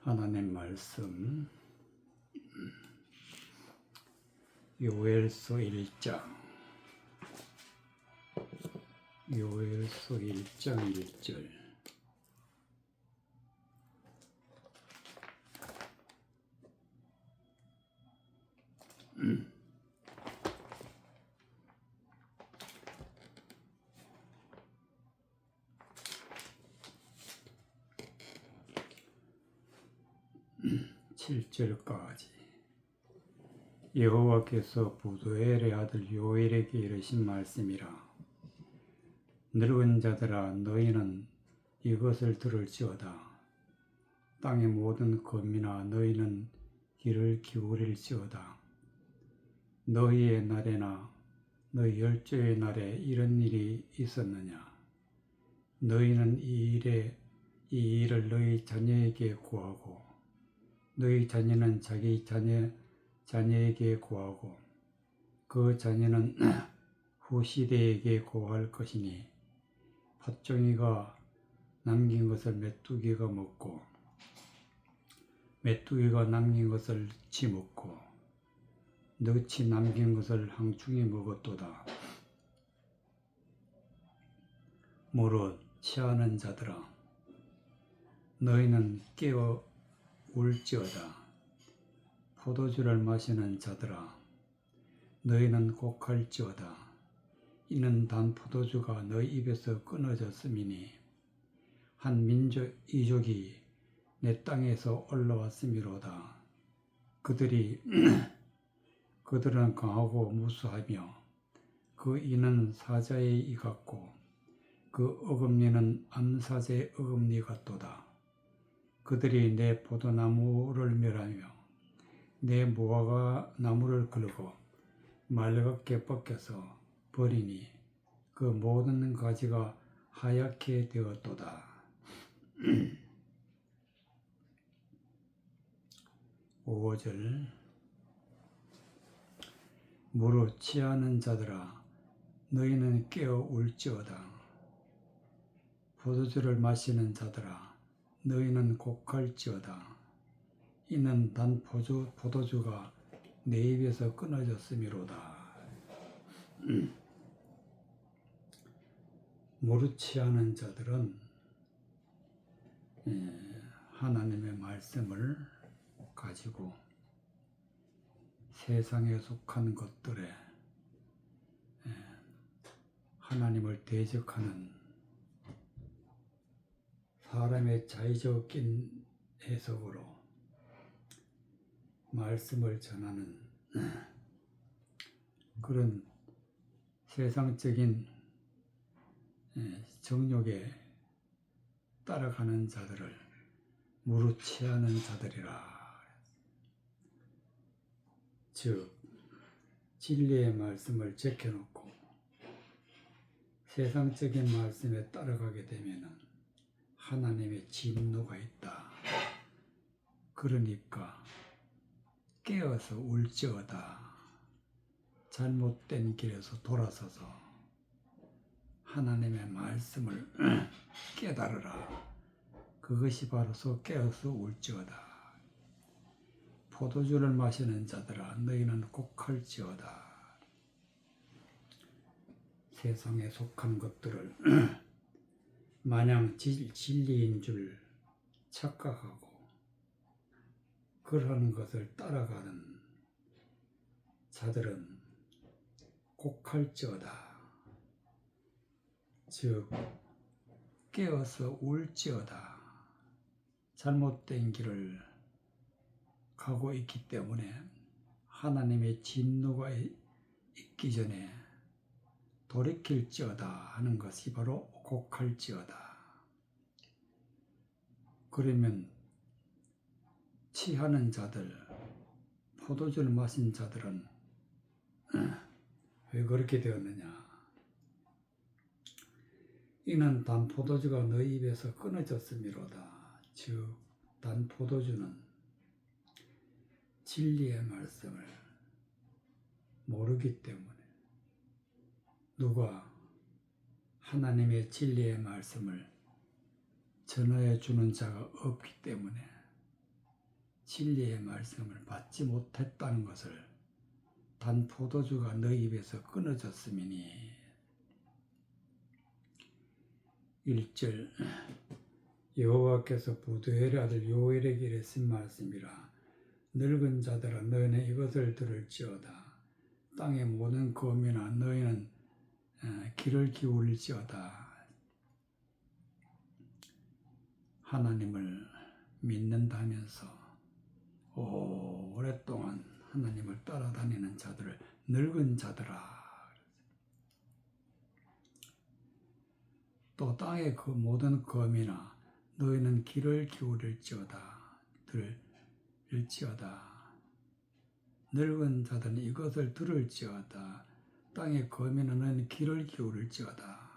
하나님 말씀 요엘서 1장 1절 7절까지 여호와께서 부두엘의 아들 요엘에게 이르신 말씀이라. 늙은 자들아, 너희는 이것을 들을지어다. 땅의 모든 거민아, 너희는 귀를 기울일지어다. 너희의 날에나 너희 열조의 날에 이런 일이 있었느냐? 너희는 이 일을 너희 자녀에게 구하고 너희 자녀는 자기 자녀에게 구하고 그 자녀는 후 시대에게 구할 것이니 팥종이가 남긴 것을 메뚜기가 먹고 메뚜기가 남긴 것을 쥐 먹고 늪이 남긴 것을 항충이 먹었도다. 무릇 취하는 자들아, 너희는 깨어 울지어다. 포도주를 마시는 자들아, 너희는 곡할지어다. 이는 단 포도주가 너희 입에서 끊어졌음이니 한 이족이 내 땅에서 올라왔음이로다. 그들은 강하고 무수하며 그 이는 사자의 이 같고 그 어금니는 암사자의 어금니 같도다. 그들이 내 포도나무를 멸하며 내 무화과 나무를 걸고 말갛게 벗겨서 버리니 그 모든 가지가 하얗게 되었도다. 5절 무릇 취하는 자들아, 너희는 깨어 울지어다. 포도주를 마시는 자들아, 너희는 곡할지어다. 이는 단 포도주가 내 입에서 끊어졌음이로다. 무릇 취하는 자들은 하나님의 말씀을 가지고 세상에 속한 것들에 하나님을 대적하는 사람의 자의적인 해석으로 말씀을 전하는 그런 세상적인 정욕에 따라가는 자들을 무릇 취하는 자들이라. 즉 진리의 말씀을 제껴놓고 세상적인 말씀에 따라가게 되면 하나님의 진노가 있다. 그러니까 깨어서 울지어다. 잘못된 길에서 돌아서서 하나님의 말씀을 깨달으라. 그것이 바로서 깨어서 울지어다. 포도주를 마시는 자들아, 너희는 곡할지어다. 세상에 속한 것들을 마냥 진리인 줄 착각하고 그러는 것을 따라가는 자들은 곡할지어다. 즉 깨어서 울지어다. 잘못된 길을 가고 있기 때문에 하나님의 진노가 있기 전에 돌이킬지어다 하는 것이 바로 곡할지어다. 그러면 취하는 자들, 포도주를 마신 자들은 왜 그렇게 되었느냐? 이는 단 포도주가 너희 입에서 끊어졌음이로다. 즉 단 포도주는 진리의 말씀을 모르기 때문에 누가 하나님의 진리의 말씀을 전하여 주는 자가 없기 때문에 진리의 말씀을 받지 못했다는 것을 단 포도주가 너희 입에서 끊어졌음이니. 1절 여호와께서 부두엘의 아들 요엘에게 이르신 말씀이라. 늙은 자들아 너희는 이것을 들을지어다. 땅의 모든 거민아 너희는 귀를 기울일지어다. 하나님을 믿는다면서 오랫동안 하나님을 따라다니는 자들을 늙은 자들아. 또 땅의 그 모든 거민아 너희는 귀를 기울일지어다. 늙은 자들은 이것을 들을지어다. 땅의 거민은 너희는 귀를 기울일지어다.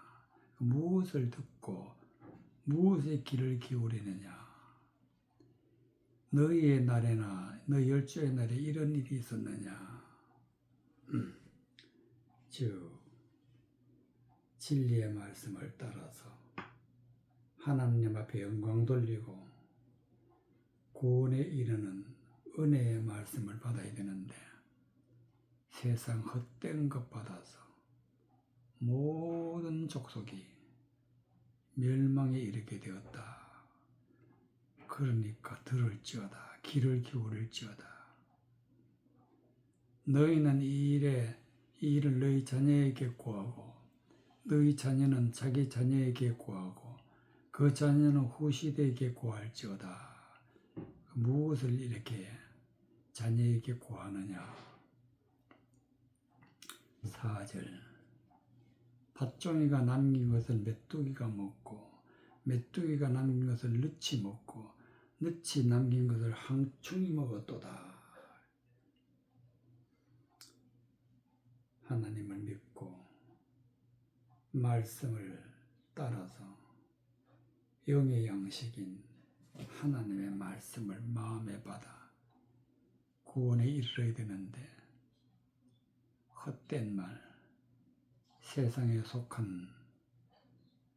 무엇을 듣고 무엇에 귀를 기울이느냐. 너희의 날에나 너희 열조의 날에 이런 일이 있었느냐. 즉 진리의 말씀을 따라서 하나님 앞에 영광 돌리고 구원에 이르는 은혜의 말씀을 받아야 되는데 세상 헛된 것 받아서 모든 족속이 멸망에 이르게 되었다. 그러니까 들을지어다. 귀를 기울일지어다. 너희는 이 일을 너희 자녀에게 구하고 너희 자녀는 자기 자녀에게 구하고 그 자녀는 후시대에게 구할지어다. 무엇을 이렇게 자녀에게 구하느냐. 4절 팥종이가 남긴 것을 메뚜기가 먹고 메뚜기가 남긴 것을 늑치 먹고 늑치 남긴 것을 항충이 먹었도다. 하나님을 믿고 말씀을 따라서 영의 양식인 하나님의 말씀을 마음에 받아 구원에 이르러야 되는데 헛된 말, 세상에 속한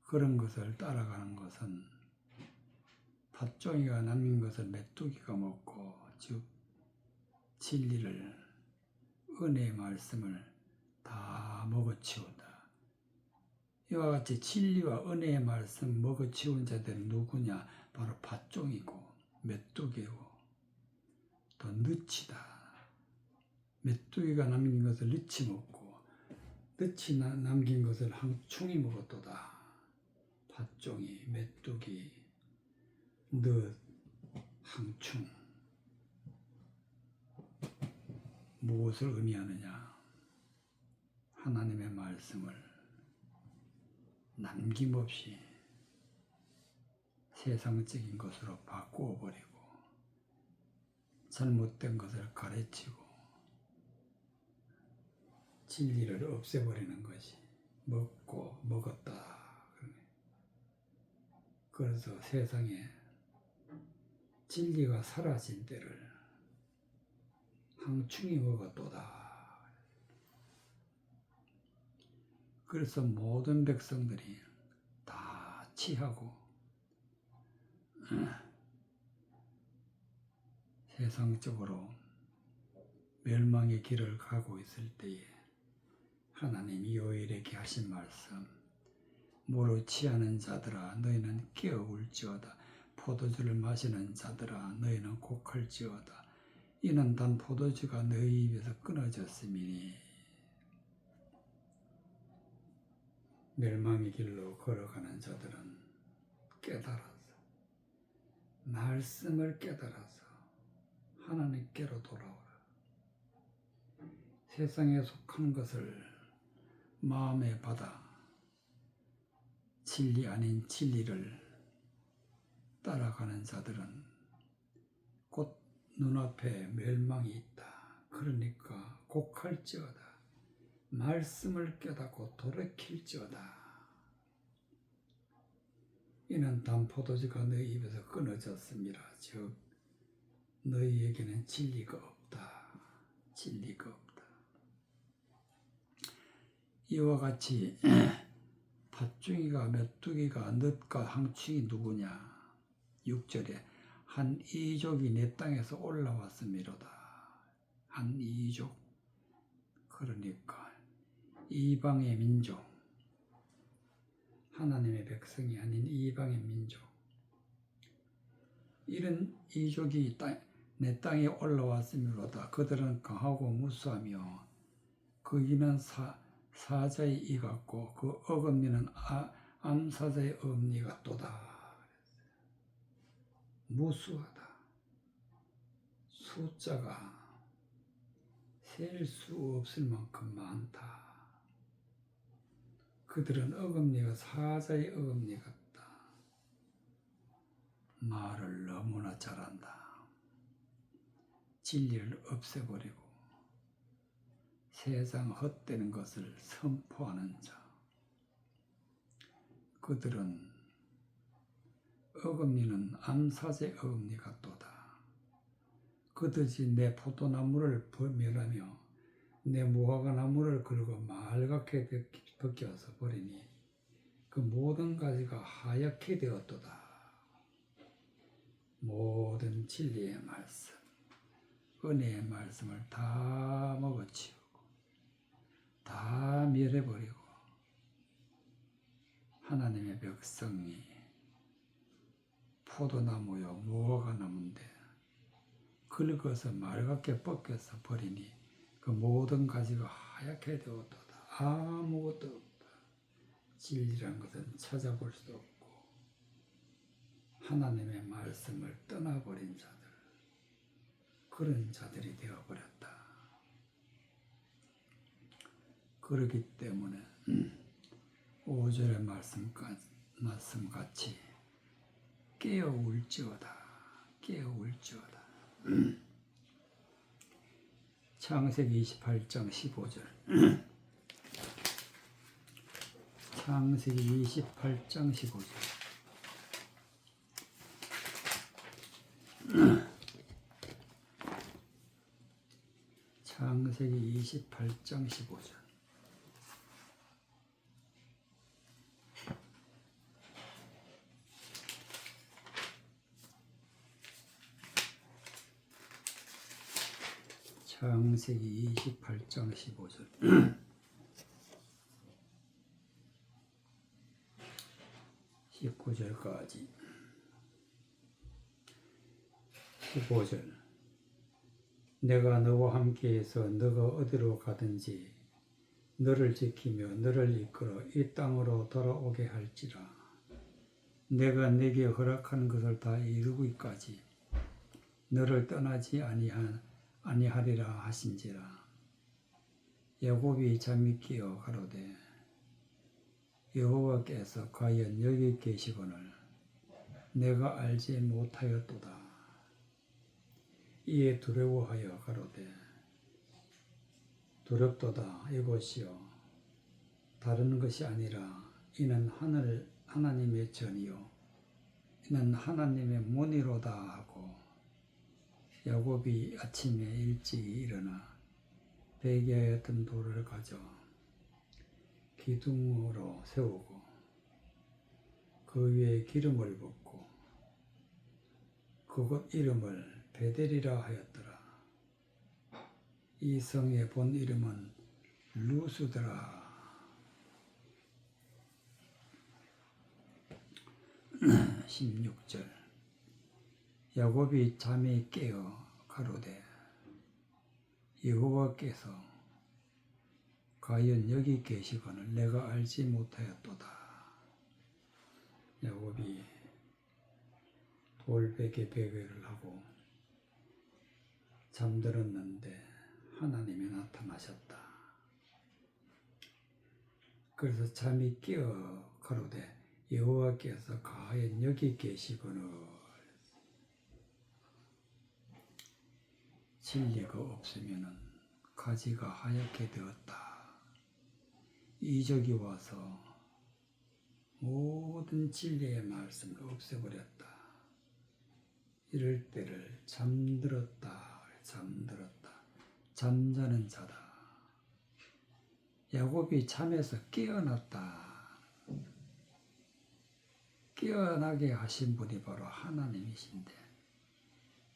그런 것을 따라가는 것은 팥종이가 남긴 것을 메뚜기가 먹고 즉 진리를 은혜의 말씀을 다 먹어치운다. 이와 같이 진리와 은혜의 말씀 먹어치운 자들은 누구냐? 바로 팥종이고 메뚜기고 또 늑치다. 메뚜기가 남긴 것을 늑치 먹고 늑치 남긴 것을 항충이 먹었도다. 팥종이, 메뚜기, 늑, 항충. 무엇을 의미하느냐? 하나님의 말씀을 남김없이 세상적인 것으로 바꾸어 버리고 잘못된 것을 가르치고 진리를 없애버리는 것이 먹고 먹었다. 그래서 세상에 진리가 사라진 때를 항충이 먹었도다. 그래서 모든 백성들이 다 취하고 세상적으로 멸망의 길을 가고 있을 때에 하나님이 요엘에게 하신 말씀, 모로 취하는 자들아 너희는 깨어울지어다. 포도주를 마시는 자들아 너희는 곡할지어다. 이는 단 포도주가 너희 입에서 끊어졌음이니. 멸망의 길로 걸어가는 자들은 깨달아서 말씀을 깨달아서 하나님께로 돌아오라. 세상에 속한 것을 마음에 받아 진리 아닌 진리를 따라가는 자들은 곧 눈앞에 멸망이 있다. 그러니까 곡할지어다. 말씀을 깨닫고 돌이킬지어다. 이는 단 포도주가 너희 입에서 끊어졌습니다. 즉 너희에게는 진리가 없다. 진리가 없다. 이와 같이 팥종이가 메뚜기가 넛과 항충이 누구냐? 6절에 한 이족이 내 땅에서 올라왔음이로다. 한 이족. 그러니까 이방의 민족, 하나님의 백성이 아닌 이방의 민족, 이런 이족이 내 땅에 올라왔음이로다. 그들은 강하고 무수하며 그 이는 사자의 이 같고 그 어금니는 암사자의 어금니 같도다. 무수하다. 숫자가 셀 수 없을 만큼 많다. 그들은 어금니가 사자의 어금니 같다. 말을 너무나 잘한다. 진리를 없애버리고 세상 헛되는 것을 선포하는 자. 그들은 어금니는 암사자의 어금니 같도다. 그들이 내 포도나무를 멸하며 내 무화과나무를 긁어 말갛게 벗겨서 버리니 그 모든 가지가 하얗게 되었도다. 모든 진리의 말씀, 은혜의 말씀을 다 먹어치우고 다 멸해버리고 하나님의 백성이 포도나무요 무화과나무인데 긁어서 말갛게 벗겨서 버리니 그 모든 가지가 하얗게 되었도다. 아무것도 없다. 진리란 것은 찾아볼 수도 없고 하나님의 말씀을 떠나버린 자들, 그런 자들이 되어버렸다. 그렇기 때문에 5절의 말씀같이 깨어울지어다. 깨어울지어다. 창세기 28장 15절. 창세기 28장 15절. 창세기 28장 15절. 창세기 28장 15절. 19절까지. 15절. 내가 너와 함께해서 너가 어디로 가든지 너를 지키며 너를 이끌어 이 땅으로 돌아오게 할지라. 내가 내게 허락한 것을 다 이루기까지 너를 떠나지 아니하리라 하신지라. 야곱이 잠이 깨어 가로되 여호와께서 과연 여기 계시거늘 내가 알지 못하였도다. 이에 두려워하여 가로되 두렵도다. 이곳이요 다른 것이 아니라 이는 하나님의 전이요 이는 하나님의 문이로다 하고 야곱이 아침에 일찍 일어나 배기하였던 돌을 가져 기둥으로 세우고 그 위에 기름을 붓고 그곳 이름을 베델이라 하였더라. 이 성의 본 이름은 루스더라. 16절. 야곱이 잠에 깨어 가로되 여호와께서 과연 여기 계시거늘 내가 알지 못하였도다. 야곱이 돌베개 베개를 하고 잠들었는데 하나님이 나타나셨다. 그래서 잠이 깨어 가로되 여호와께서 과연 여기 계시거늘. 진리가 없으면 가지가 하얗게 되었다. 이적이 와서 모든 진리의 말씀을 없애버렸다. 이럴 때를 잠들었다. 잠자는 자다. 야곱이 잠에서 깨어났다. 깨어나게 하신 분이 바로 하나님이신데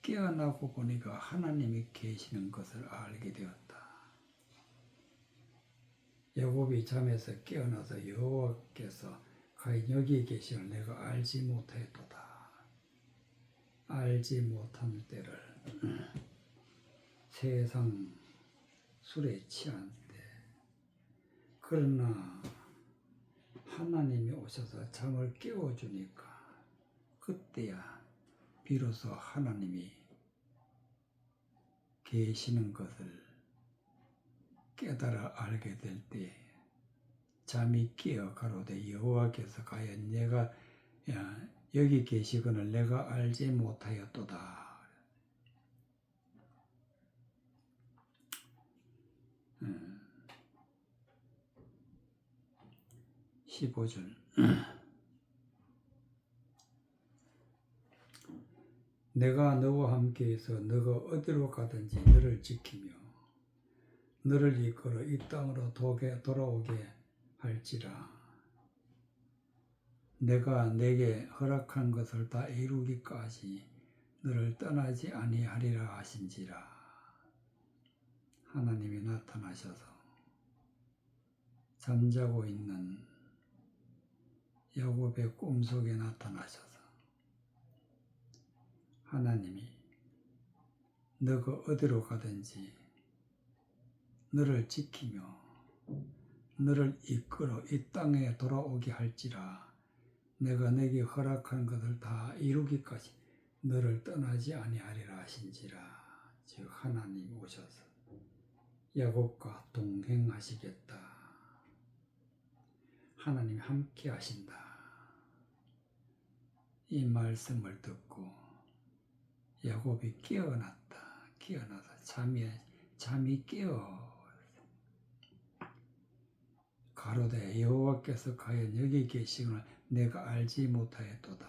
깨어나고 보니까 하나님이 계시는 것을 알게 되었다. 야곱이 잠에서 깨어나서 여호와께서 과연 여기에 계시를 내가 알지 못하였도다. 알지 못한 때를 세상 술에 취한 때, 그러나 하나님이 오셔서 잠을 깨워주니까 그때야 비로소 하나님이 계시는 것을 깨달아 알게 될 때 잠이 깨어 가로되 여호와께서 과연 내가 여기 계시거늘 내가 알지 못하였도다. 15절 내가 너와 함께해서 너가 어디로 가든지 너를 지키며 너를 이끌어 이 땅으로 돌아오게 할지라. 내가 내게 허락한 것을 다 이루기까지 너를 떠나지 아니하리라 하신지라. 하나님이 나타나셔서 잠자고 있는 야곱의 꿈속에 나타나셔서 하나님이 너가 어디로 가든지 너를 지키며 너를 이끌어 이 땅에 돌아오게 할지라. 내가 내게 허락한 것을 다 이루기까지 너를 떠나지 아니하리라 하신지라. 즉 하나님이 오셔서 야곱과 동행하시겠다. 하나님이 함께 하신다. 이 말씀을 듣고 야곱이 깨어났다. 깨어나서 잠이 깨어 가로되 여호와께서 과연 여기 계시거늘 내가 알지 못하였도다.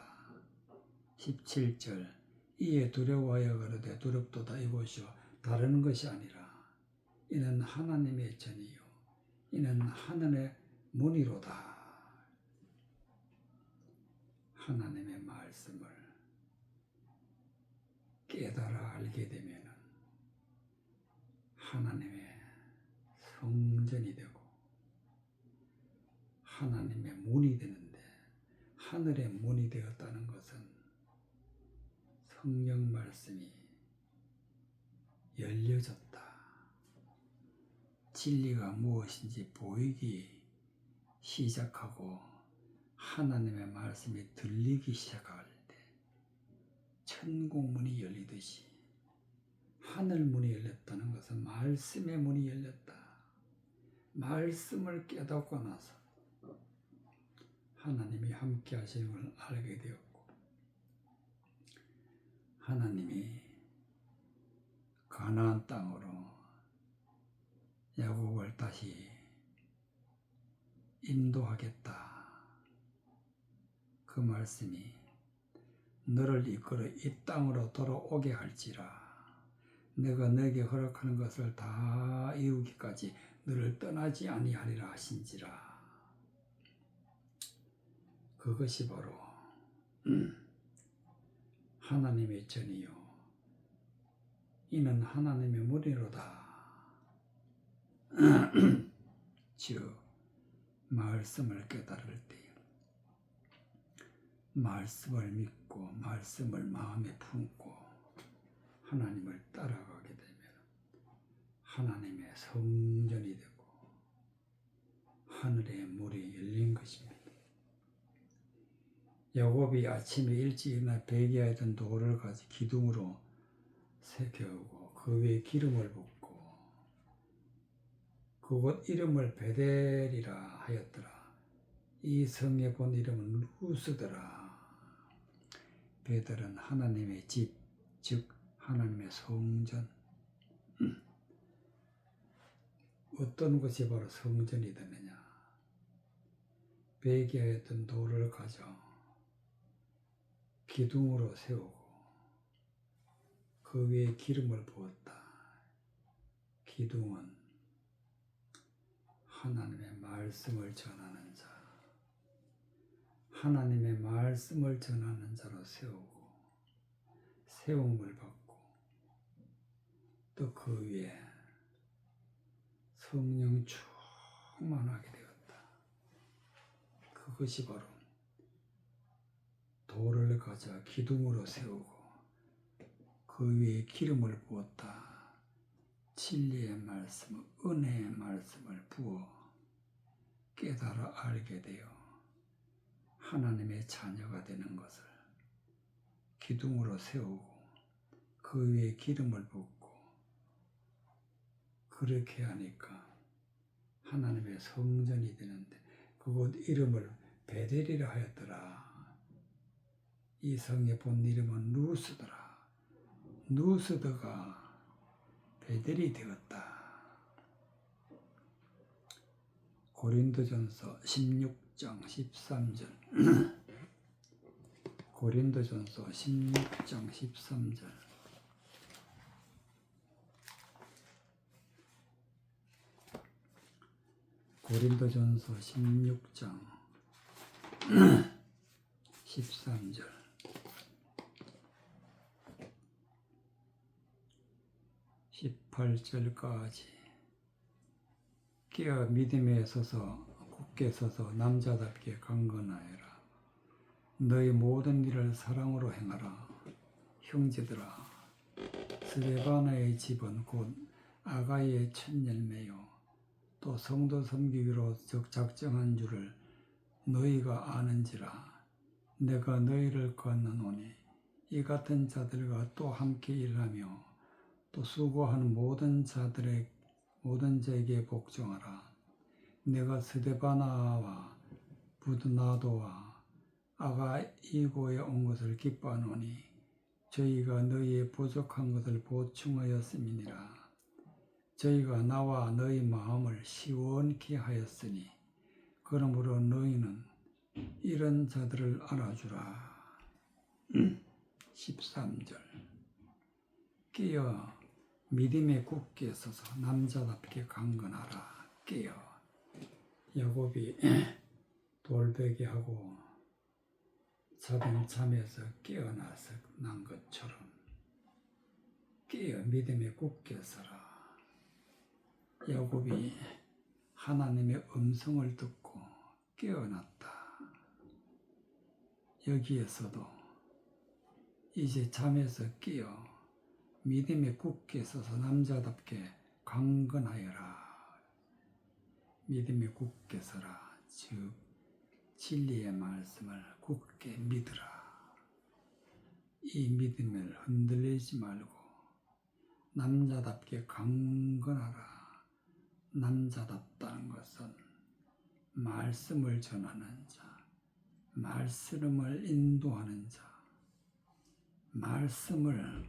17절 이에 두려워하여 가로되 두렵도다. 이곳이요 다른 것이 아니라 이는 하나님의 전이요 이는 하늘의 문이로다. 하나님의 말씀을 깨달아 알게 되면 하나님의 성전이 되고 하나님의 문이 되는데, 하늘의 문이 되었다는 것은 성령 말씀이 열려졌다. 진리가 무엇인지 보이기 시작하고 하나님의 말씀이 들리기 시작할 때 천국 문이 열리듯이 하늘 문이 열렸다는 것은 말씀의 문이 열렸다. 말씀을 깨닫고 나서 하나님이 함께 하시는 걸 알게 되었고, 하나님이 가나안 땅으로 야곱을 다시 인도하겠다. 그 말씀이 너를 이끌어 이 땅으로 돌아오게 할지라. 내가 너에게 허락하는 것을 다 이루기까지 너를 떠나지 아니하리라 하신지라. 그것이 바로 하나님의 전이요 이는 하나님의 문이로다. 즉 말씀을 깨달을 때 말씀을 믿고 말씀을 마음에 품고 하나님을 따라가게 되면 하나님의 성전이 되고 하늘의 문이 열린 것입니다. 야곱이 아침에 일찍 일어나 베개하던 돌을 가지고 기둥으로 새겨오고 그 위에 기름을 붓고 그곳 이름을 베델이라 하였더라. 이 성의 본 이름은 루스더라. 베델은 하나님의 집, 즉 하나님의 성전. 어떤 것이 바로 성전이 되느냐? 베개하였던 돌을 가져 기둥으로 세우고 그 위에 기름을 부었다. 기둥은 하나님의 말씀을 전하는 자, 하나님의 말씀을 전하는 자로 세우고 세움을 받고 또 그 위에 성령 충만하게 되었다. 그것이 바로 돌을 가져 기둥으로 세우고 그 위에 기름을 부었다. 진리의 말씀, 은혜의 말씀을 부어 깨달아 알게 되어 하나님의 자녀가 되는 것을 기둥으로 세우고 그 위에 기름을 붓고 그렇게 하니까 하나님의 성전이 되는데 그곳 이름을 베델이라 하였더라. 이 성의 본 이름은 루스더라. 루스더가 베델이 되었다. 고린도전서 16장 13절 고린도전서 16장 13절 고린도전서 16장 13절 18절까지 깨어 믿음에 서서 굳게 서서 남자답게 강건하여라. 너희 모든 일을 사랑으로 행하라. 형제들아, 스데바나의 집은 곧 아가이의 첫 열매요 또 성도 섬기기로 작정한 줄을 너희가 아는지라. 내가 너희를 건너노니 이 같은 자들과 또 함께 일하며 또 수고하는 모든 자에게 복종하라. 내가 스데바나와 부드나도와 아가이고에 온 것을 기뻐하노니 저희가 너희의 부족한 것을 보충하였음이니라. 저희가 나와 너희 마음을 시원케 하였으니 그러므로 너희는 이런 자들을 알아주라. 13절 깨어 믿음에 굳게 서서 남자답게 강건하라. 깨어 야곱이 돌베개하고 자던 잠에서 깨어나서 난 것처럼 깨어 믿음에 굳게 서라. 야곱이 하나님의 음성을 듣고 깨어났다. 여기에서도 이제 잠에서 깨어 믿음에 굳게 서서 남자답게 강건하여라. 믿음에 굳게 서라. 즉 진리의 말씀을 굳게 믿으라. 이 믿음을 흔들리지 말고 남자답게 강건하라. 남자답다는 것은 말씀을 전하는 자, 말씀을 인도하는 자,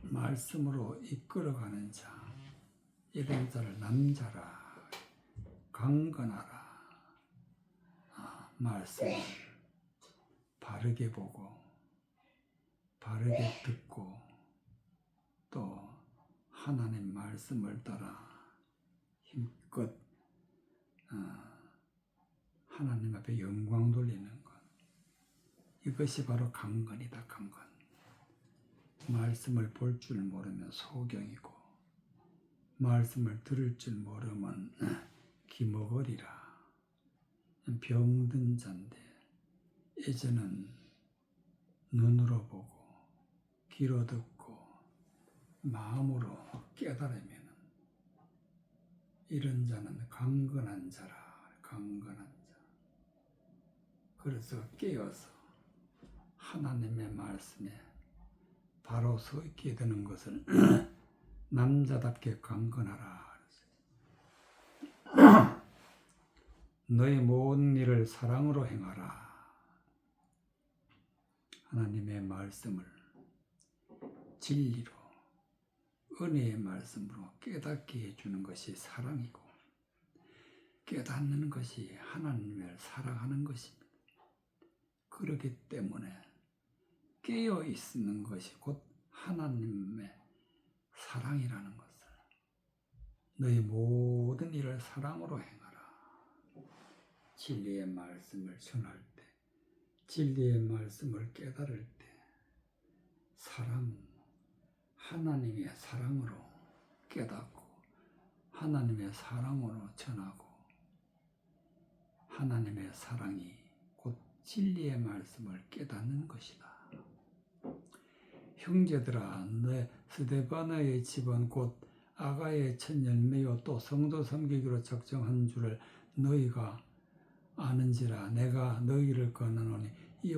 말씀으로 이끌어가는 자, 이런 자를 남자라. 강건하라. 말씀을 바르게 보고 바르게 듣고 또 하나님 말씀을 따라 힘껏 하나님 앞에 영광 돌리는 것, 이것이 바로 강건이다. 강건. 말씀을 볼 줄 모르면 소경이고 말씀을 들을 줄 모르면 기머거리라. 병든 자인데 이제는 눈으로 보고 귀로 듣고 마음으로 깨달으면 이런 자는 강건한 자라. 강건한 자. 그래서 깨어서 하나님의 말씀에 바로 서 있게 되는 것을 남자답게 강건하라. 너희 모든 일을 사랑으로 행하라. 하나님의 말씀을 진리로 은혜의 말씀으로 깨닫게 해주는 것이 사랑이고 깨닫는 것이 하나님을 사랑하는 것입니다. 그렇기 때문에 깨어 있는 것이 곧 하나님의 사랑이라는 것을 너희 모든 일을 사랑으로 행하라. 진리의 말씀을 전할 때, 진리의 말씀을 깨달을 때 사랑, 하나님의 사랑으로 깨닫고 하나님의 사랑으로 전하고 하나님의 사랑이 곧 진리의 말씀을 깨닫는 것이다. 형제들아, 내 스데바나의 집은 곧 아가의 첫 열매요 또 성도 섬기기로 작정한 줄을 너희가 아는지라. 내가 너희를 권하노니 이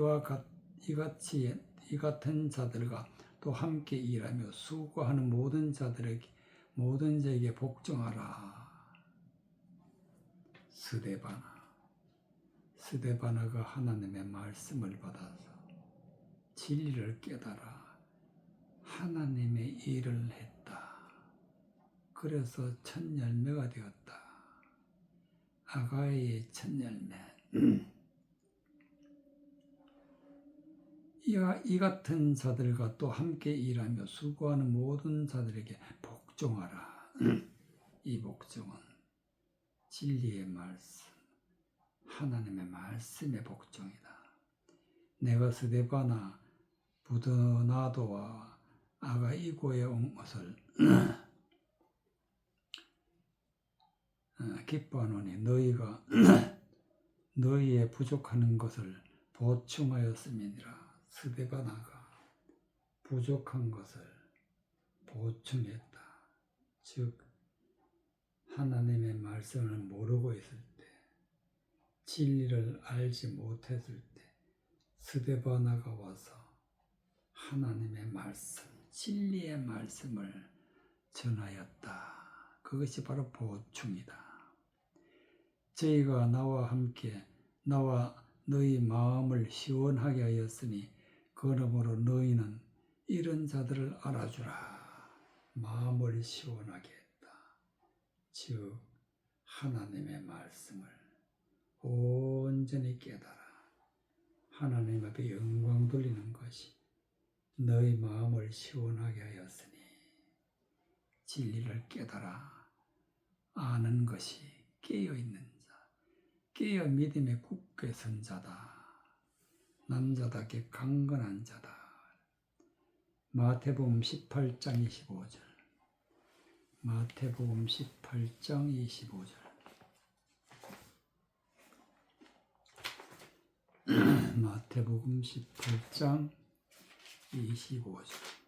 같은 자들과 또 함께 일하며 수고하는 모든 자에게 복종하라. 스데바나가 하나님의 말씀을 받아서 진리를 깨달아 하나님의 일을 했다. 그래서 첫 열매가 되었다. 아가의 첫 열매. 이 같은 자들과 또 함께 일하며 수고하는 모든 자들에게 복종하라. 이 복종은 진리의 말씀, 하나님의 말씀의 복종이다. 내가 스데바나, 부드나도와 아가이고에 온 것을 기뻐하노니 너희가 너희의 부족하는 것을 보충하였음이니라. 스데바나가 부족한 것을 보충했다. 즉 하나님의 말씀을 모르고 있을 때, 진리를 알지 못했을 때 스데바나가 와서 하나님의 말씀, 진리의 말씀을 전하였다. 그것이 바로 보충이다. 저희가 나와 너희 마음을 시원하게 하였으니 그러므로 너희는 이런 자들을 알아주라. 마음을 시원하게 했다. 즉 하나님의 말씀을 온전히 깨달아 하나님 앞에 영광 돌리는 것이 너희 마음을 시원하게 하였으니 진리를 깨달아 아는 것이 깨어있는 자, 깨어 믿음에 굳게 선 자다. 남자답게 강건한 자다. 마태복음 18장 25절. 마태복음 18장 25절. 마태복음 18장 25절.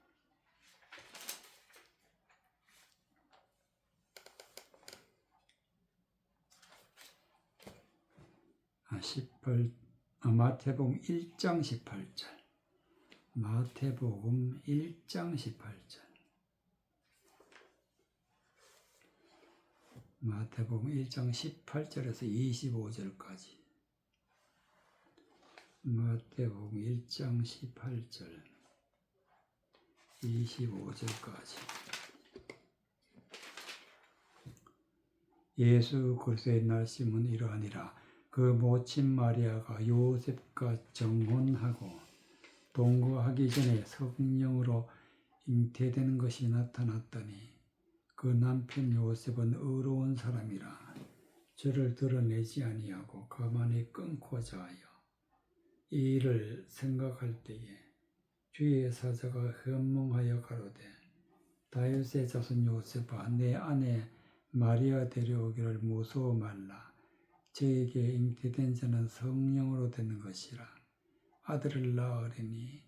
마태복음 1장 18절. 마태복음 1장 18절. 마태복음 1장 18절에서 25절까지. 마태복음 1장 18절 25절까지. 예수 그리스도의 날심은 이러하니라. 그 모친 마리아가 요셉과 정혼하고 동거하기 전에 성령으로 잉태되는 것이 나타났더니 그 남편 요셉은 의로운 사람이라 죄를 드러내지 아니하고 가만히 끊고자 하여 이 일을 생각할 때에 주의 사자가 현몽하여 가로되 다윗의 자손 요셉아 내 아내 마리아 데려오기를 무서워 말라. 저에게 잉태된 자는 성령으로 되는 것이라. 아들을 낳으리니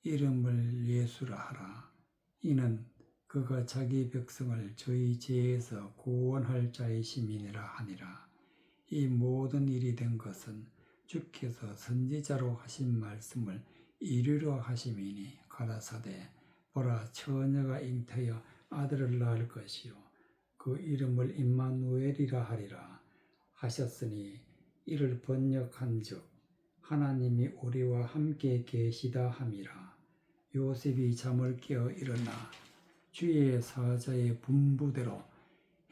이름을 예수라 하라. 이는 그가 자기 백성을 저희 죄에서 구원할 자이심이니라 하니라. 이 모든 일이 된 것은 주께서 선지자로 하신 말씀을 이루려 하심이니 가라사대 보라 처녀가 잉태하여 아들을 낳을 것이요 그 이름을 임마누엘이라 하리라 하셨으니 이를 번역한즉 하나님이 우리와 함께 계시다 함이라. 요셉이 잠을 깨어 일어나 주의 사자의 분부대로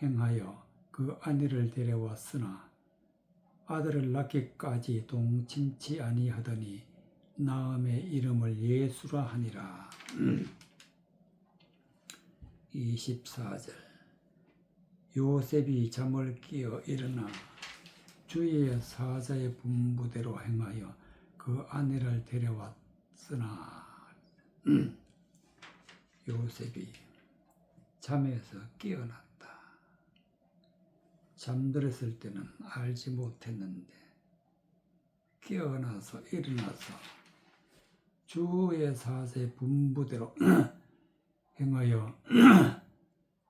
행하여 그 아내를 데려왔으나 아들을 낳기까지 동침치 아니하더니 나음의 이름을 예수라 하니라. 24절. 요셉이 잠을 깨어 일어나 주의 사자의 분부대로 행하여 그 아내를 데려왔으나 요셉이 잠에서 깨어났다. 잠들었을 때는 알지 못했는데 깨어나서 일어나서 주의 사세 분부대로 행하여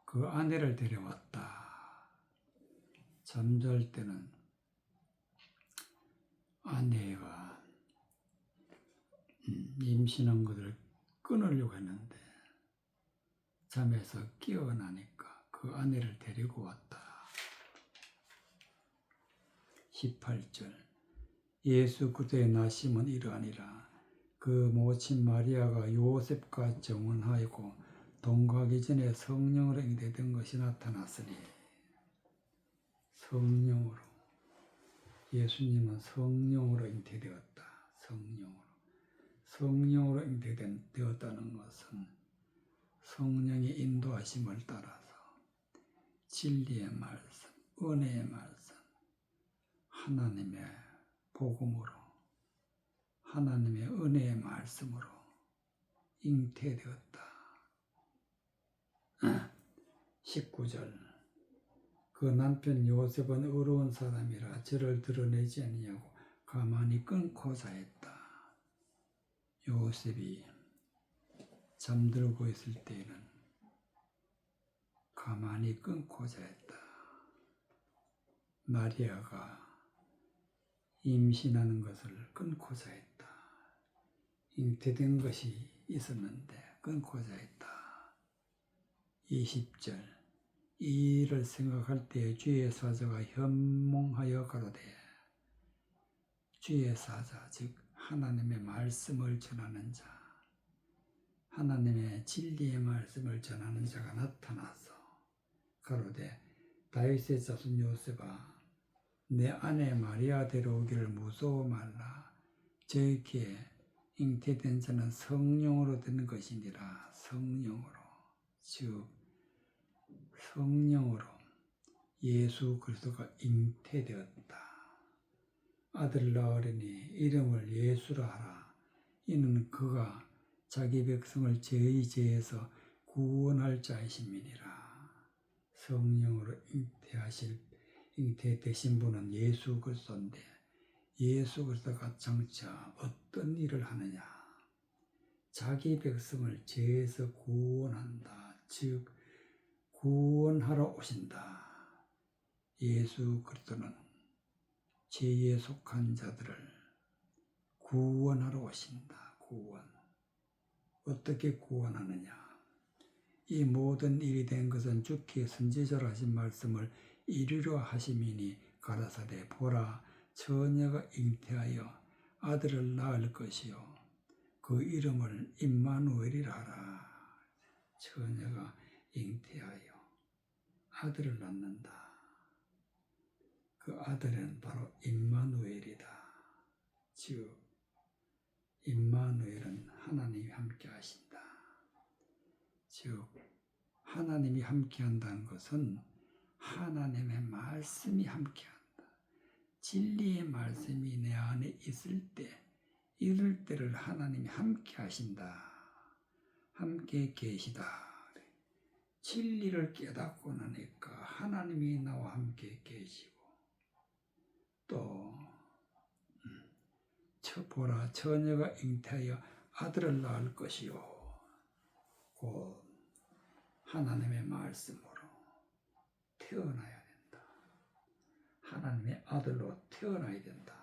그 아내를 데려왔다. 잠잘 때는 아내가 임신한 것을 끊으려고 했는데 잠에서 깨어나니까 그 아내를 데리고 왔다. 18절 예수 그때의 나심은 이러하니라. 그 모친 마리아가 요셉과 정혼하였고 동거하기 전에 성령으로 잉태된 것이 나타났으니. 성령으로, 예수님은 성령으로 잉태되었다. 성령으로 잉태되었다는 것은 성령의 인도하심을 따라서 진리의 말씀, 은혜의 말씀, 하나님의 복음으로, 하나님의 은혜의 말씀으로 잉태되었다. 19절 그 남편 요셉은 의로운 사람이라 저를 드러내지 아니하고 가만히 끊고 자했다. 요셉이 잠들고 있을 때에는 가만히 끊고 자했다. 마리아가 임신하는 것을 끊고 자했다. 잉태된 것이 있었는데 끊고 자했다. 20절 이 일을 생각할 때 주의 사자가 현몽하여 가로되. 주의 사자 즉 하나님의 말씀을 전하는 자, 하나님의 진리의 말씀을 전하는 자가 나타나서 가로되 다윗의 자손 요셉아 내 아내 마리아 데려오기를 무서워 말라. 저에게 잉태된 자는 성령으로 된 것이니라. 성령으로, 즉 성령으로 예수 그리스도가 잉태되었다. 아들 낳으리니 이름을 예수라 하라. 이는 그가 자기 백성을 죄의 죄에서 구원할 자이심이니라. 성령으로 잉태되신 분은 예수 그리스도인데 예수 그리스도가 장차 어떤 일을 하느냐? 자기 백성을 죄에서 구원한다. 즉 구원하러 오신다. 예수 그리스도는 죄에 속한 자들을 구원하러 오신다. 구원. 어떻게 구원하느냐? 이 모든 일이 된 것은 주께 선지자로 하신 말씀을 이루려 하심이니 가라사대 보라 처녀가 잉태하여 아들을 낳을 것이요 그 이름을 임마누엘이라 하라. 처녀가 잉태하여 아들을 낳는다. 그 아들은 바로 임마누엘이다. 즉 임마누엘은 하나님이 함께 하신다. 즉 하나님이 함께 한다는 것은 하나님의 말씀이 함께 한다. 진리의 말씀이 내 안에 있을 때 이럴 때를 하나님이 함께 하신다. 함께 계시다. 진리를 깨닫고 나니까 하나님이 나와 함께 계시고 또 보라 처녀가 잉태하여 아들을 낳을 것이요 곧 하나님의 말씀으로 태어나야 된다. 하나님의 아들로 태어나야 된다.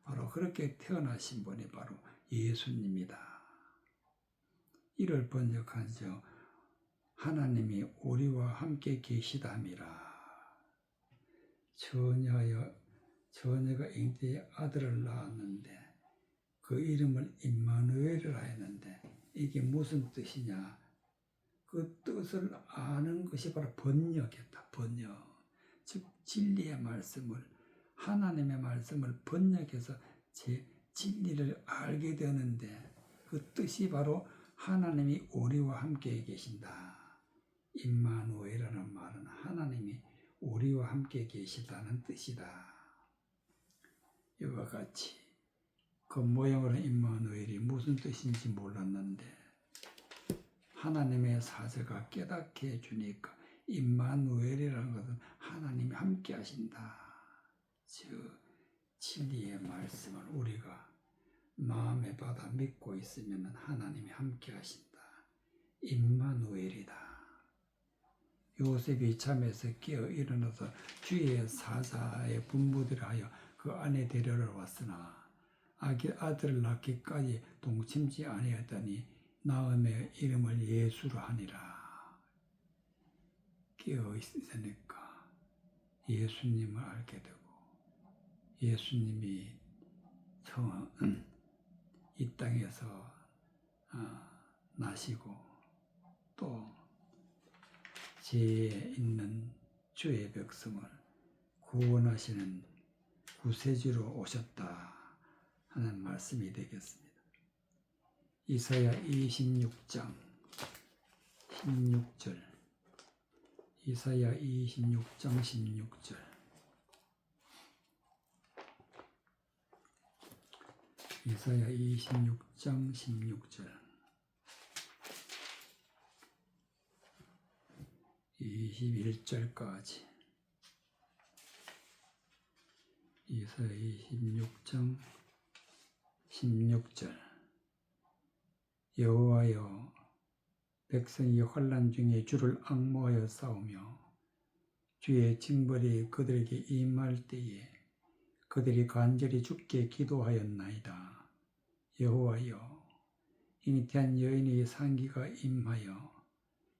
바로 그렇게 태어나신 분이 바로 예수님이다. 이를 번역하죠. 하나님이 우리와 함께 계시다미라. 처녀가 잉태의 아들을 낳았는데 그 이름을 임마누엘이라 했는데 이게 무슨 뜻이냐? 그 뜻을 아는 것이 바로 번역이었다. 번역. 즉 진리의 말씀을 하나님의 말씀을 번역해서 제 진리를 알게 되는데 그 뜻이 바로 하나님이 우리와 함께 계신다. 임마누엘이라는 말은 하나님이 우리와 함께 계시다는 뜻이다. 이와 같이 그 모양으로 임마누엘이 무슨 뜻인지 몰랐는데 하나님의 사자가 깨닫게 해주니까 임마누엘이라는 것은 하나님이 함께 하신다. 즉 진리의 말씀을 우리가 마음에 받아 믿고 있으면 하나님이 함께 하신다. 임마누엘이다. 요셉이 잠에서 깨어 일어나서 주의 사자의 분부대로 하여 그 안에 데려러 왔으나 아들을 낳기까지 동침지 아니하더니 나음의 이름을 예수로 하니라. 깨어 있으니까 예수님을 알게 되고 예수님이 이 땅에서 나시고 또 죄에 있는 주의 백성을 구원하시는 구세주로 오셨다 하는 말씀이 되겠습니다. 이사야 26장 16절 이사야 26장 16절 이사야 26장 16절 21절까지 이사야 26장 16절 여호와여 백성이 환난 중에 주를 앙모하여 싸우며 주의 징벌이 그들에게 임할 때에 그들이 간절히 주께 기도하였나이다. 여호와여 잉태한 여인의 상기가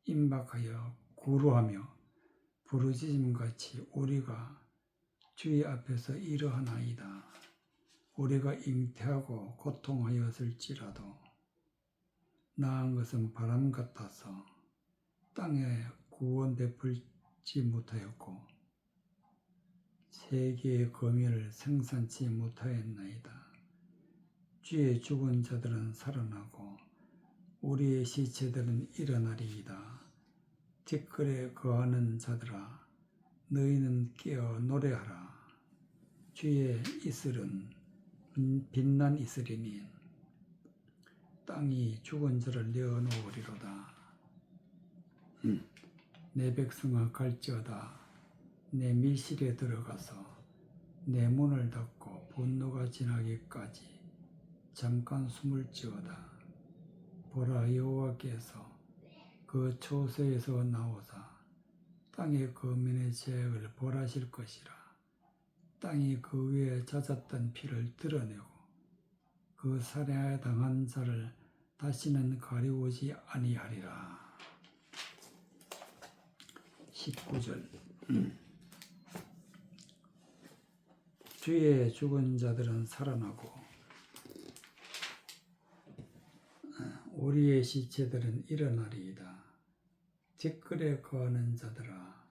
임박하여 구루하며 부르짖음같이 우리가 주의 앞에서 이러하나이다. 우리가 잉태하고 고통하였을지라도 나은 것은 바람 같아서 땅에 구원 베풀지 못하였고 세계의 검의를 생산치 못하였나이다. 주의 죽은 자들은 살아나고 우리의 시체들은 일어나리이다. 티끌에 거하는 자들아 너희는 깨어 노래하라. 주의 이슬은 빛난 이슬이니 땅이 죽은 자를 내어놓으리로다. 내 백성아 갈지어다. 내 밀실에 들어가서 내 문을 닫고 분노가 지나기까지 잠깐 숨을지어다. 보라 여호와께서 그 초소에서 나오사 땅의 거민의 죄악을 벌하실 것이라. 땅이 그 위에 잦았던 피를 드러내고 그 살해당한 자를 다시는 가리우지 아니하리라. 19절 주의 죽은 자들은 살아나고 우리의 시체들은 일어나리이다. 티끌에 거하는 자들아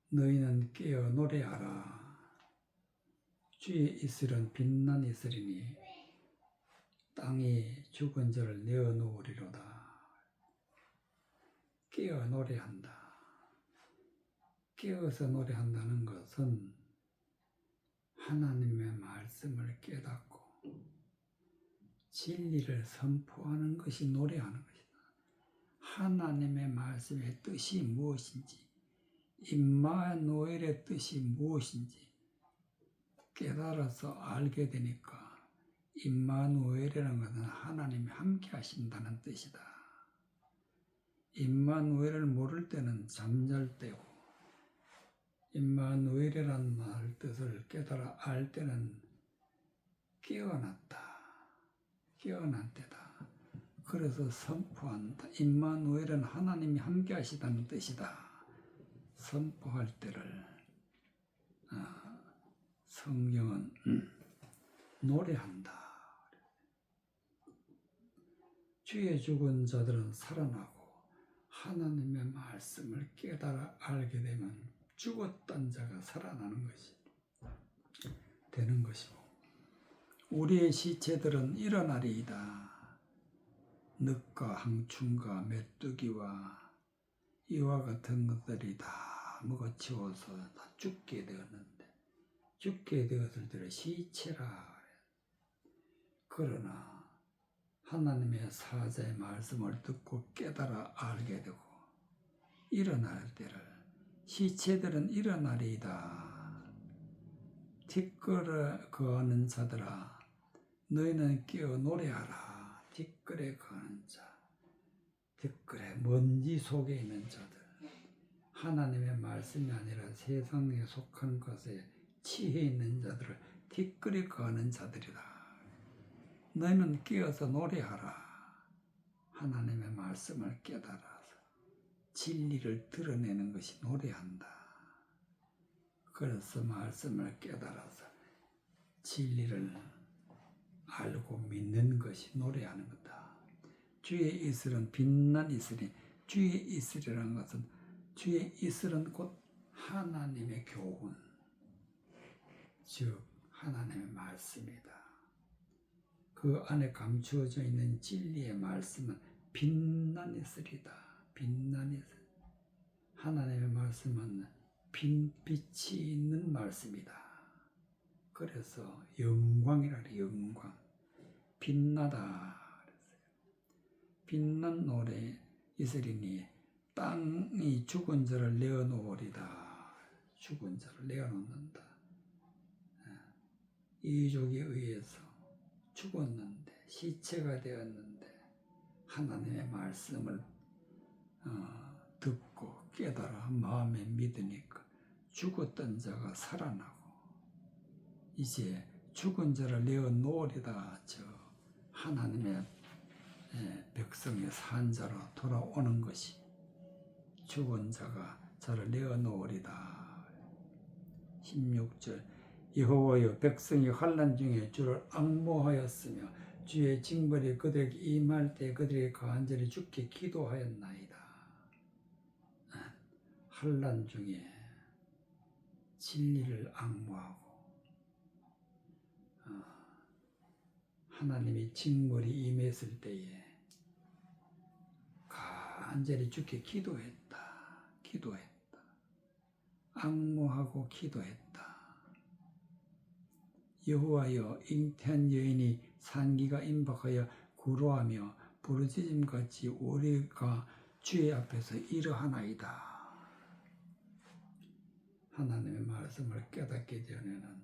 너희는 깨어 노래하라. 주의 이슬은 빛난 이슬이니 땅이 죽은 자를 내어놓으리로다. 깨어 노래한다. 깨어서 노래한다는 것은 하나님의 말씀을 깨닫고 진리를 선포하는 것이 노래하는 것이다. 하나님의 말씀의 뜻이 무엇인지, 임마누엘의 뜻이 무엇인지 깨달아서 알게 되니까 임마누엘이라는 것은 하나님이 함께 하신다는 뜻이다. 임마누엘을 모를 때는 잠잘 때고 임마누엘이라는 말 뜻을 깨달아 알 때는 깨어난 때다. 그래서 선포한다. 임마누엘은 하나님이 함께 하시다는 뜻이다. 선포할 때를 성경은 노래한다. 주의 죽은 자들은 살아나고 하나님의 말씀을 깨달아 알게 되면 죽었던 자가 살아나는 것이 되는 것이고 우리의 시체들은 일어나리이다. 늑과 항충과 메뚜기와 이와 같은 것들이 다 먹어치워서 다 죽게 되었는데 죽게 되었을 때를 시체라. 그러나 하나님의 사자의 말씀을 듣고 깨달아 알게 되고 일어날 때를 시체들은 일어나리이다. 뒷걸에 거하는 자들아 너희는 깨어 노래하라. 뒷걸에 거하는 자, 뒷걸에 먼지 속에 있는 자들, 하나님의 말씀이 아니라 세상에 속한 것에 취해 있는 자들을 뒷걸에 거하는 자들이다. 너희는 깨어서 노래하라. 하나님의 말씀을 깨달아서 진리를 드러내는 것이 노래한다. 그래서 말씀을 깨달아서 진리를 알고 믿는 것이 노래하는 거다. 주의 이슬은 빛난 이슬이, 주의 이슬이라는 것은 주의 이슬은 곧 하나님의 교훈, 즉 하나님의 말씀이다. 그 안에 감추어져 있는 진리의 말씀은 빛난 이슬이다. 빛난 이슬. 하나님의 말씀은 빛이 있는 말씀이다. 그래서 영광이라 그래. 영광. 빛나다. 빛난 노래 이슬이니 땅이 죽은 자를 내어놓으리다. 죽은 자를 내어놓는다. 이족에 의해서 죽었는데 시체가 되었는데 하나님의 말씀을 듣고 깨달아 마음에 믿으니까 죽었던 자가 살아나고 이제 죽은 자를 내어놓으리다. 저 하나님의 백성의 산자로 돌아오는 것이 죽은 자가 저를 내어놓으리다. 16절 여호와여 백성이 환난 중에 주를 앙모하였으며 주의 징벌이 그들에게 임할 때 그들에게 간절히 주께 기도하였나이다. 환난 중에 진리를 앙모하고 하나님이 징벌이 임했을 때에 간절히 주께 기도했다. 앙모하고 기도했다. 여호와여 잉태한 여인이 산기가 임박하여 구로하며 부르짖음같이 우리가 주의 앞에서 이러하나이다. 하나님의 말씀을 깨닫게 되면은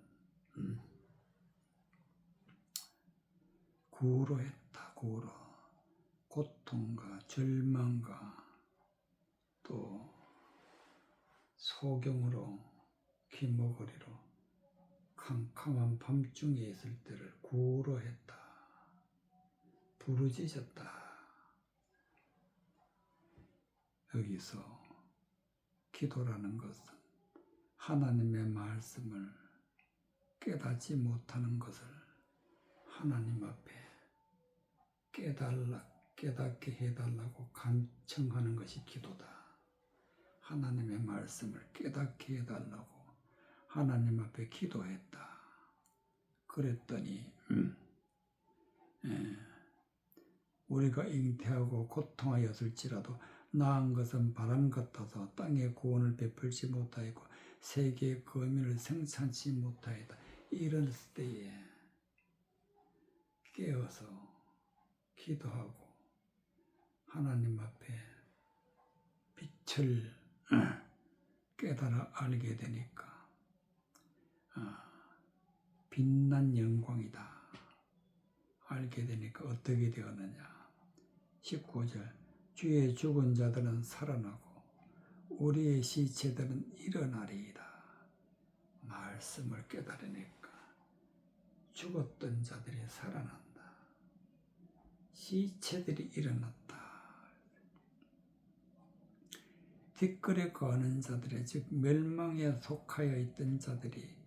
구로했다. 구로. 고통과 절망과 또 소경으로 귀머거리로 캄캄한 밤중에 있을 때를 구로했다. 부르짖었다. 여기서 기도라는 것은 하나님의 말씀을 깨닫지 못하는 것을 하나님 앞에 깨닫게 해달라고 간청하는 것이 기도다. 하나님의 말씀을 깨닫게 해달라고 하나님 앞에 기도했다. 그랬더니 우리가 잉태하고 고통하였을지라도 나은 것은 바람 같아서 땅에 구원을 베풀지 못하였고 세계의 거민을 생산치 못하였다. 이럴 때에 깨어서 기도하고 하나님 앞에 빛을 깨달아 알게 되니까 빛난 영광이다. 알게 되니까 어떻게 되었느냐. 19절 주의 죽은 자들은 살아나고 우리의 시체들은 일어나리이다. 말씀을 깨달으니까 죽었던 자들이 살아난다. 시체들이 일어났다. 뒷걸에 거하는 자들의 즉 멸망에 속하여 있던 자들이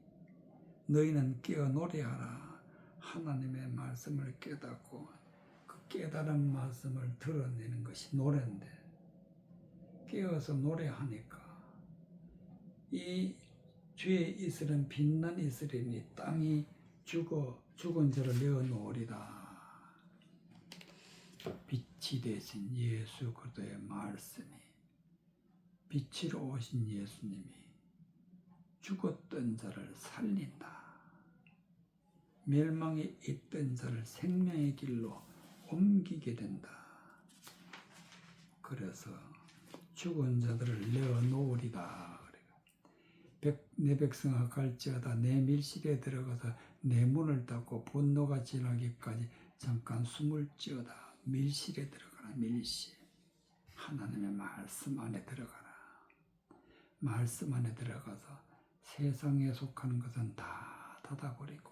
너희는 깨어 노래하라. 하나님의 말씀을 깨닫고 그 깨달은 말씀을 드러내는 것이 노래인데 깨어서 노래하니까 이 주의 이슬은 빛난 이슬이니 땅이 죽은 자를 내어놓으리다. 빛이 되신 예수 그리스도의 말씀이 빛으로 오신 예수님이 죽었던 자를 살린다. 멸망에 있던 자를 생명의 길로 옮기게 된다. 그래서 죽은 자들을 내어놓으리다. 내 백성아 갈지어다 내 밀실에 들어가서 내 문을 닫고 분노가 지나기까지 잠깐 숨을 지어다. 밀실에 들어가라. 밀실. 하나님의 말씀 안에 들어가라. 말씀 안에 들어가서 세상에 속하는 것은 다 닫아버리고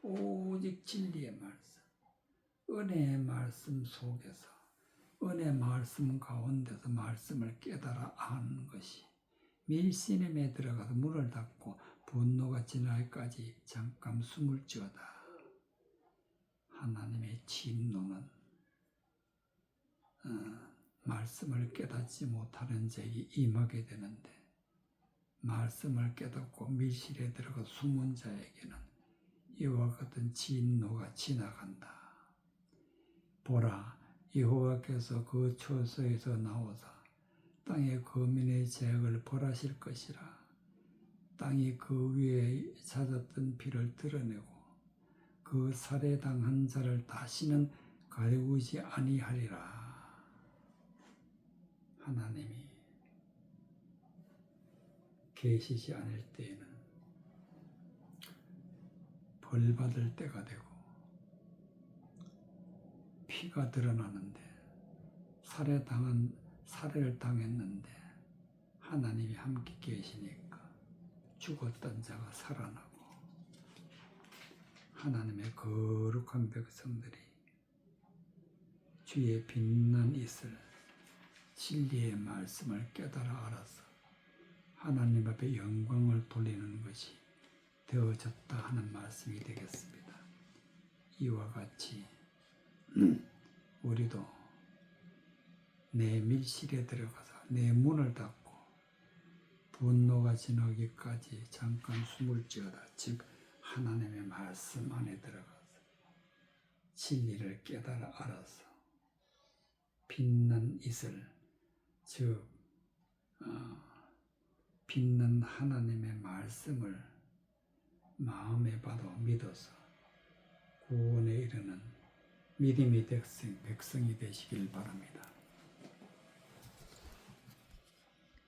오직 진리의 말씀, 은혜의 말씀 속에서 은혜 말씀 가운데서 말씀을 깨달아 아는 것이 밀실임에 들어가서 문을 닫고 분노가 지날까지 잠깐 숨을 지어다. 하나님의 진노는 말씀을 깨닫지 못하는 자에게 임하게 되는데 말씀을 깨닫고 밀실에 들어가 숨은 자에게는 이와 같은 진노가 지나간다. 보라, 여호와께서 그 처소에서 나오사 땅의 거민의 죄악을 벌하실 것이라. 땅이 그 위에 잦았던 피를 드러내고 그 살해당한 자를 다시는 가리우지 아니하리라. 하나님이 계시지 않을 때에는 벌 받을 때가 되고 피가 드러나는데 살해를 당했는데 하나님이 함께 계시니까 죽었던 자가 살아나고 하나님의 거룩한 백성들이 주의 빛난 이슬 진리의 말씀을 깨달아 알아서 하나님 앞에 영광을 돌리는 것이 되어졌다 하는 말씀이 되겠습니다. 이와 같이 우리도 내 밀실에 들어가서 내 문을 닫고 분노가 지나기까지 잠깐 숨을 지어다. 즉 하나님의 말씀 안에 들어가서 진리를 깨달아 알아서 빛난 이슬 즉 빛난 하나님의 말씀을 마음에 받아 믿어서 구원에 이르는 믿음의 백성이 되시길 바랍니다.